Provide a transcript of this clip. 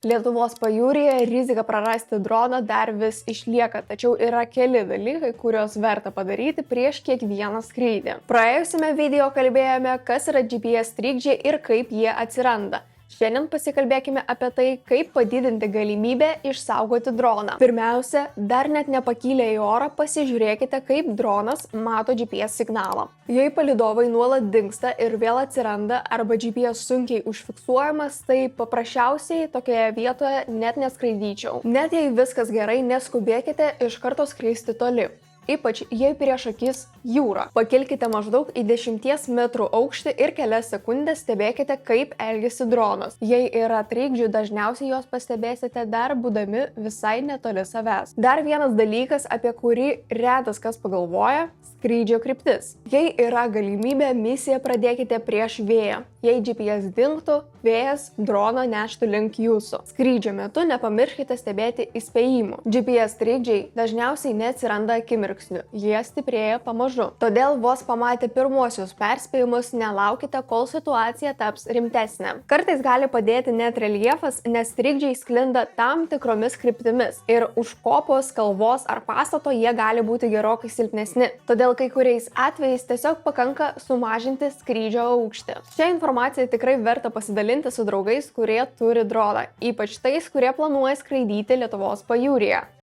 Lietuvos pajūryje rizika prarasti droną dar vis išlieka, tačiau yra keli dalykai, kuriuos verta padaryti prieš kiekvieną skrydį. Praėjusiame video kalbėjome, kas yra GPS trikdžiai ir kaip jie atsiranda. Šiandien pasikalbėkime apie tai, kaip padidinti galimybę išsaugoti droną. Pirmiausia, dar net nepakilę į orą pasižiūrėkite, kaip dronas mato GPS signalą. Jei palydovai nuolat dingsta ir vėl atsiranda arba GPS sunkiai užfiksuojamas, tai paprasčiausiai tokioje vietoje net neskraidyčiau. Net jei viskas gerai, neskubėkite iš karto skristi toli. Ypač jei prieš akis jūra. Pakilkite maždaug į 10 metrų aukštį ir kelias sekundės stebėkite, kaip elgiasi dronas. Jei yra trikdžių, dažniausiai juos pastebėsite dar būdami visai netoli savęs. Dar vienas dalykas, apie kurį retas kas pagalvoja – skrydžio kryptis. Jei yra galimybė, misiją pradėkite prieš vėją. Jei GPS dingtų, vėjas droną neštų link jūsų. Skrydžio metu nepamirškite stebėti įspėjimų. GPS trikdžiai dažniausiai neatsiranda akimirksniu, jie stiprėja pamažu. Todėl vos pamatę pirmuosius perspėjimus, nelaukite, kol situacija taps rimtesnė. Kartais gali padėti net reljefas, nes trikdžiai sklinda tam tikromis kryptimis ir už kopos, kalvos ar pastato jie gali būti gerokai silpnesni. Todėl kai kuriais atvejais tiesiog pakanka sumažinti skrydžio aukštį. Šią informaciją tikrai verta pasidalinti su draugais, kurie turi droną, ypač tais, kurie planuoja skraidyti Lietuvos pajūryje.